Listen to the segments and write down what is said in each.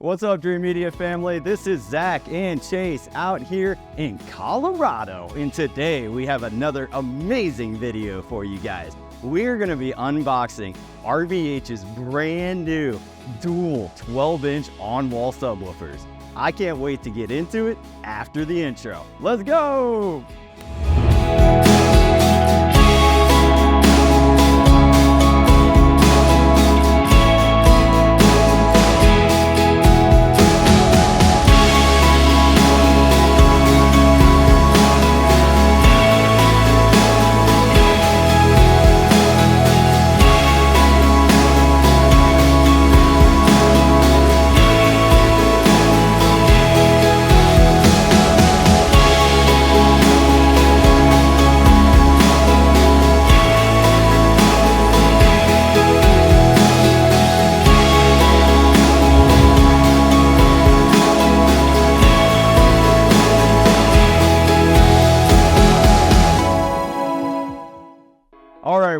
What's up, Dreamedia family? This is Zach and Chase out here in Colorado, and today we have another amazing video for you guys. We're going to be unboxing RBH's brand new dual 12-inch on-wall subwoofers. I can't wait to get into it after the intro. Let's go!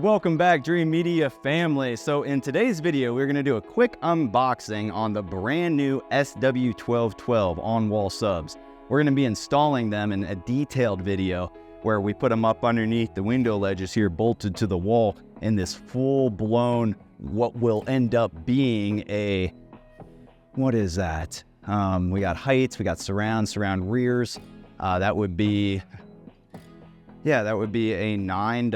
Welcome back, Dreamedia family. So in today's video, we're going to do a quick unboxing on the brand new SW1212 on-wall subs. We're going to be installing them in a detailed video where we put them up underneath the window ledges here, bolted to the wall in this full-blown, what will end up being a, what is that? We got heights, we got surround rears. That would be a 9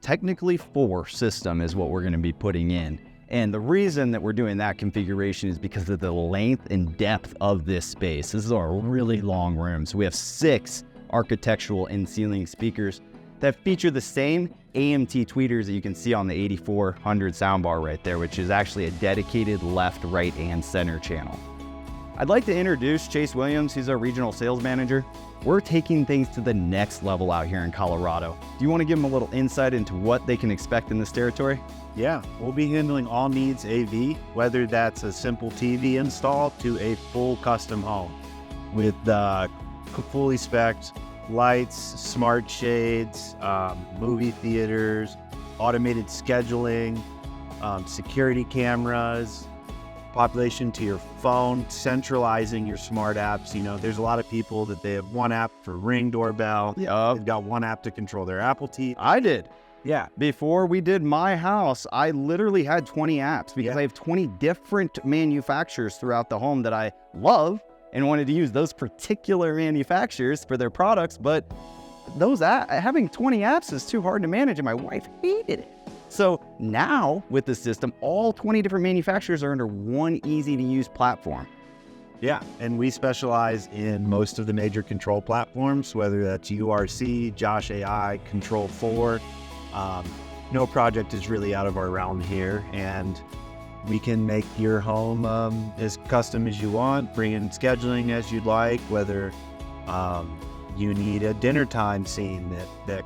technically 4 system is what we're going to be putting in. And the reason that we're doing that configuration is because of the length and depth of this space. This is a really long room. So we have 6 architectural in-ceiling speakers that feature the same AMT tweeters that you can see on the 8400 soundbar right there, which is actually a dedicated left, right, and center channel. I'd like to introduce Chase Williams. He's our regional sales manager. We're taking things to the next level out here in Colorado. Do you want to give them a little insight into what they can expect in this territory? Yeah, we'll be handling all needs AV, whether that's a simple TV install to a full custom home with fully spec'd lights, smart shades, movie theaters, automated scheduling, security cameras, population to your phone, centralizing your smart apps. You know, there's a lot of people that they have one app for Ring doorbell. Yeah. They've got one app to control their Apple TV. I did. Yeah. Before we did my house, I literally had 20 apps because I have 20 different manufacturers throughout the home that I love and wanted to use those particular manufacturers for their products. But having 20 apps is too hard to manage, and my wife hated it. So now with the system, all 20 different manufacturers are under one easy to use platform. Yeah, and we specialize in most of the major control platforms, whether that's URC, Josh AI, Control 4. No project is really out of our realm here, and we can make your home as custom as you want, bring in scheduling as you'd like, whether you need a dinner time scene that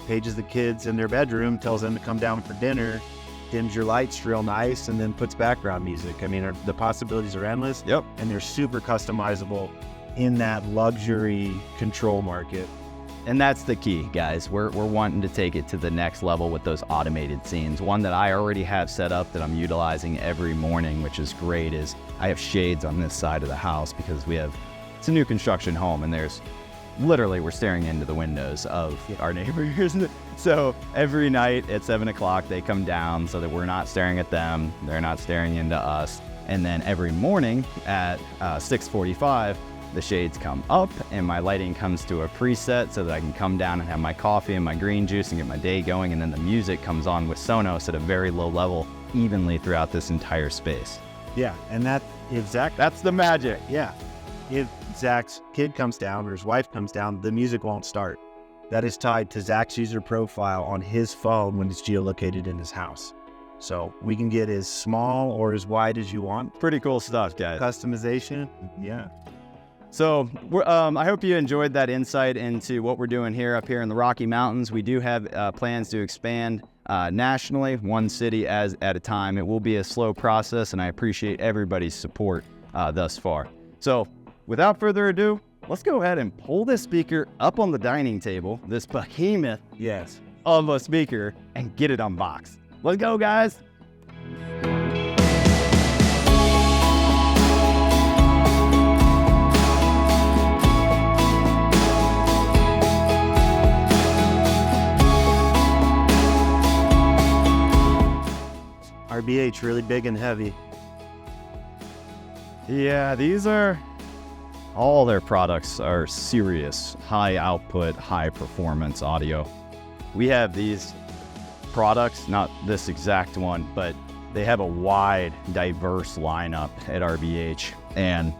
pages the kids in their bedroom, tells them to come down for dinner, dims your lights real nice, and then puts background music. I mean, the possibilities are endless. Yep. And they're super customizable in that luxury control market. And that's the key, guys. We're wanting to take it to the next level with those automated scenes. One that I already have set up that I'm utilizing every morning, which is great, is I have shades on this side of the house because it's a new construction home, and literally we're staring into the windows of our neighbors. So every night at 7 o'clock, they come down so that we're not staring at them. They're not staring into us. And then every morning at 6:45, the shades come up and my lighting comes to a preset so that I can come down and have my coffee and my green juice and get my day going. And then the music comes on with Sonos at a very low level evenly throughout this entire space. Yeah, and that's the magic. Yeah. If Zach's kid comes down or his wife comes down, the music won't start. That is tied to Zach's user profile on his phone when it's geolocated in his house. So we can get as small or as wide as you want. Pretty cool stuff, guys. Customization, yeah. So I hope you enjoyed that insight into what we're doing up here in the Rocky Mountains. We do have plans to expand nationally, one city at a time. It will be a slow process, and I appreciate everybody's support thus far. So without further ado, let's go ahead and pull this speaker up on the dining table, this behemoth of a speaker, and get it unboxed. Let's go, guys. RBH, really big and heavy. Yeah, all their products are serious, high output, high performance audio. We have these products, not this exact one, but they have a wide, diverse lineup at RBH. And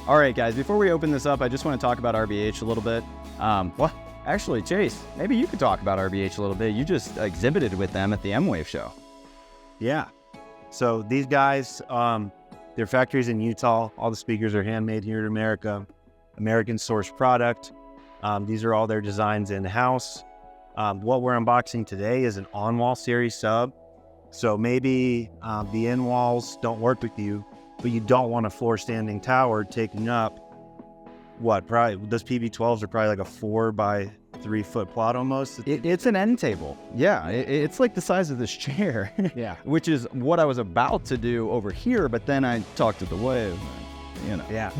all right, guys, before we open this up, I just want to talk about RBH a little bit. Well, actually, Chase, maybe you could talk about RBH a little bit. You just exhibited with them at the M-Wave show. Yeah. So these guys, their factory's in Utah. All the speakers are handmade here in America, American source product. These are all their designs in-house. What we're unboxing today is an on-wall series sub. So maybe the end walls don't work with you, but you don't want a floor standing tower taking up probably those PB12s are probably like a 4 by 3 foot plot almost. It's an end table. Yeah, it's like the size of this chair. Yeah. Which is what I was about to do over here, but then I talked to the Wave, Yeah.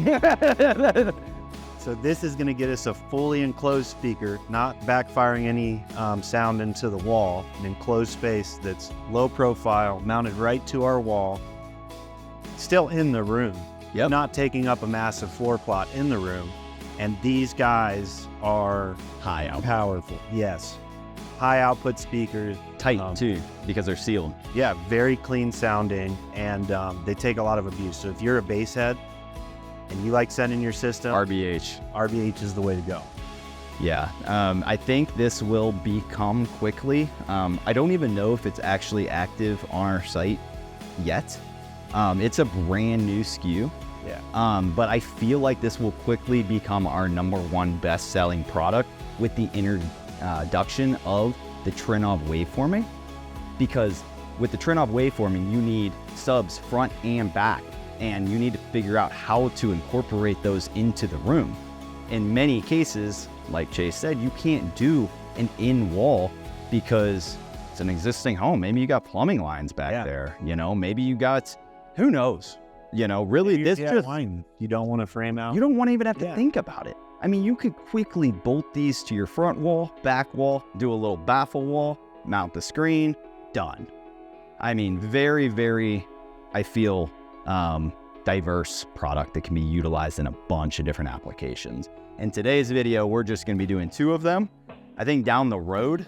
So this is going to get us a fully enclosed speaker, not backfiring any sound into the wall, an enclosed space that's low profile, mounted right to our wall, still in the room. Yep. Not taking up a massive floor plot in the room. And these guys are high output. Powerful. Yes. High output speakers. Tight too, because they're sealed. Yeah, very clean sounding, and they take a lot of abuse. So if you're a bass head and you like sending your system, RBH is the way to go. Yeah, I think this will become quickly. I don't even know if it's actually active on our site yet. It's a brand new SKU. Yeah. But I feel like this will quickly become our #1 best-selling product with the introduction of the Trinnov waveforming. Because with the Trinnov waveforming, you need subs front and back, and you need to figure out how to incorporate those into the room. In many cases, like Chase said, you can't do an in-wall because it's an existing home. Maybe you got plumbing lines back there, maybe you got, who knows? Really, this just, you don't want to frame out. You don't want to even have to think about it. I mean, you could quickly bolt these to your front wall, back wall, do a little baffle wall, mount the screen, done. I mean, very, very, I feel, diverse product that can be utilized in a bunch of different applications. In today's video, we're just going to be doing 2 of them. I think down the road,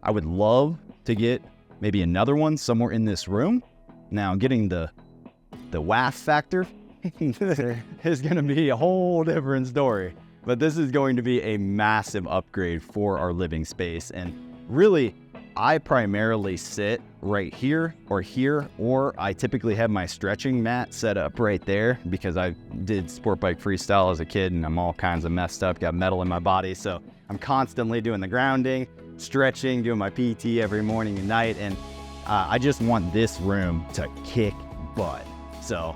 I would love to get maybe another one somewhere in this room. Now, getting the WAF factor is going to be a whole different story. But this is going to be a massive upgrade for our living space. And really, I primarily sit right here, or I typically have my stretching mat set up right there because I did sport bike freestyle as a kid and I'm all kinds of messed up, got metal in my body. So I'm constantly doing the grounding, stretching, doing my PT every morning and night. And I just want this room to kick butt. So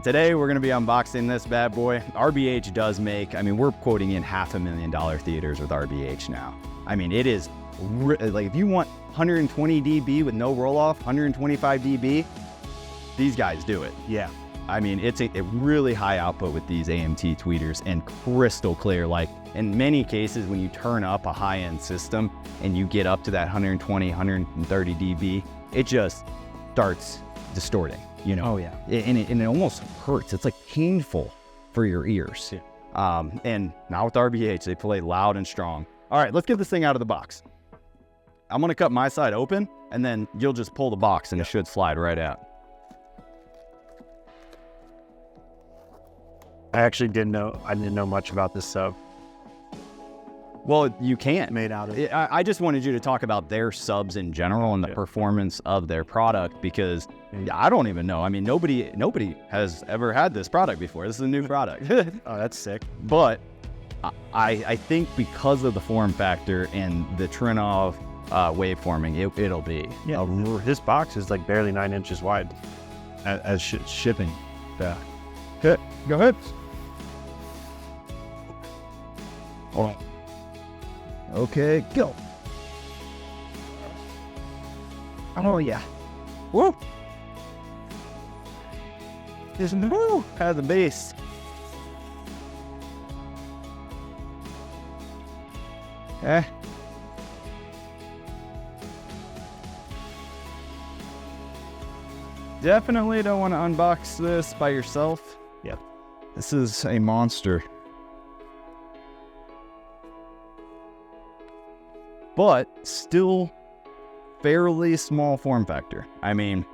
today we're going to be unboxing this bad boy. RBH does make, I mean, we're quoting in $500,000 theaters with RBH now. I mean, it is like, if you want 120 dB with no roll off, 125 dB, these guys do it. Yeah. I mean, it's a really high output with these AMT tweeters and crystal clear. Like in many cases, when you turn up a high-end system and you get up to that 120, 130 dB, it just starts distorting, Oh yeah. And it almost hurts. It's like painful for your ears. Yeah. And now with RBH, they play loud and strong. All right, let's get this thing out of the box. I'm gonna cut my side open and then you'll just pull the box and it should slide right out. I actually didn't know much about this sub. Well, you can't. Made out of it. I just wanted you to talk about their subs in general and the performance of their product, because I don't even know. I mean, nobody has ever had this product before. This is a new product. Oh, that's sick. But I think because of the form factor and the Trinnov waveforming, it'll be. Yeah, this box is like barely 9 inches wide as shipping. Yeah. Okay, go ahead. All right. Okay, go. Oh yeah. Woo! Just woo! Has a bass. definitely don't want to unbox this by yourself. Yep. This is a monster. But still fairly small form factor. I mean,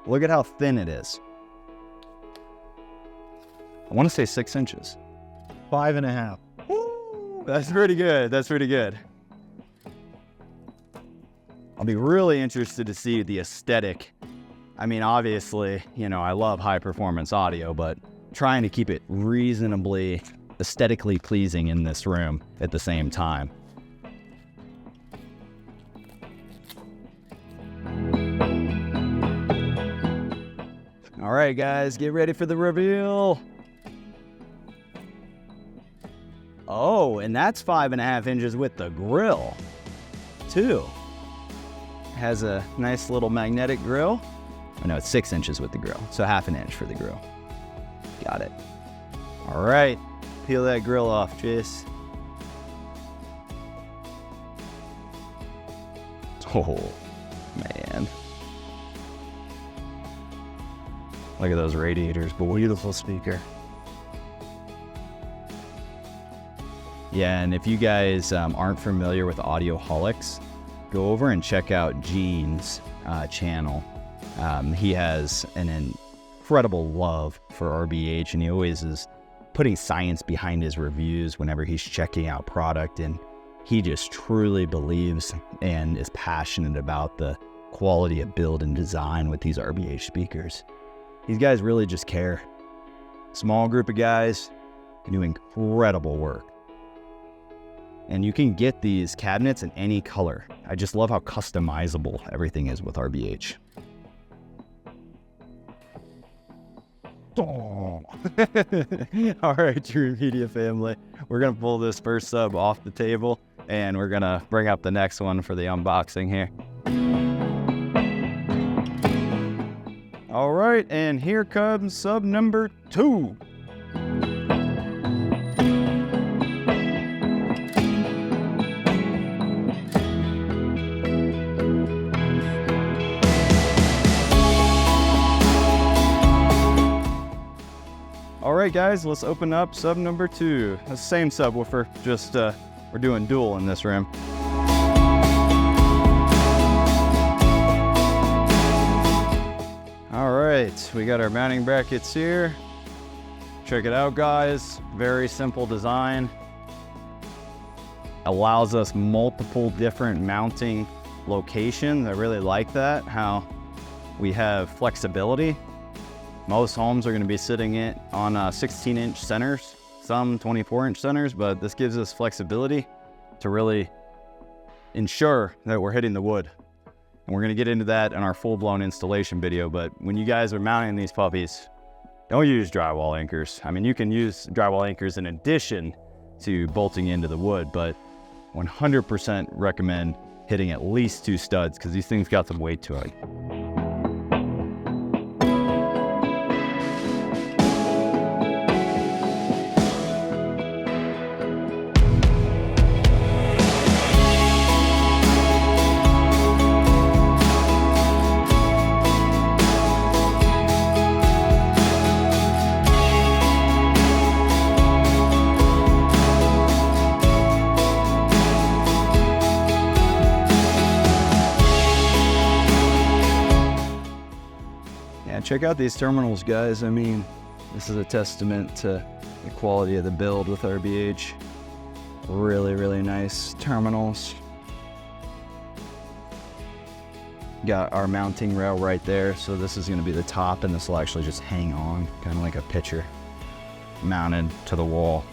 look at how thin it is. I want to say 6 inches. 5.5. Woo, that's pretty good. That's pretty good. I'll be really interested to see the aesthetic. I mean, obviously, you know, I love high performance audio, but trying to keep it reasonably aesthetically pleasing in this room at the same time. All right, guys, get ready for the reveal. Oh, and that's 5.5 inches with the grill, too. Has a nice little magnetic grill. Oh, no, it's 6 inches with the grill, so 1/2 inch for the grill. Got it. All right, peel that grill off, Chase. Oh, man. Look at those radiators, boy. Beautiful speaker. Yeah, and if you guys aren't familiar with Audioholics, go over and check out Gene's channel. He has an incredible love for RBH, and he always is putting science behind his reviews whenever he's checking out product, and he just truly believes and is passionate about the quality of build and design with these RBH speakers. These guys really just care. Small group of guys do incredible work. And you can get these cabinets in any color. I just love how customizable everything is with RBH. Oh. All right, Dreamedia family. We're gonna pull this first sub off the table and we're gonna bring up the next one for the unboxing here. All right, and here comes sub number 2. All right, guys, let's open up sub number 2. The same subwoofer, just we're doing dual in this room. All right, we got our mounting brackets here. Check it out, guys. Very simple design. Allows us multiple different mounting locations. I really like that, how we have flexibility. Most homes are going to be sitting it on 16-inch centers, some 24-inch centers, but this gives us flexibility to really ensure that we're hitting the wood. And we're going to get into that in our full-blown installation video, but when you guys are mounting these puppies, don't use drywall anchors. I mean, you can use drywall anchors in addition to bolting into the wood, but 100% recommend hitting at least 2 studs because these things got some weight to it. Check out these terminals, guys. I mean, this is a testament to the quality of the build with RBH. Really, really nice terminals. Got our mounting rail right there, so this is going to be the top, and this will actually just hang on, kind of like a pitcher mounted to the wall.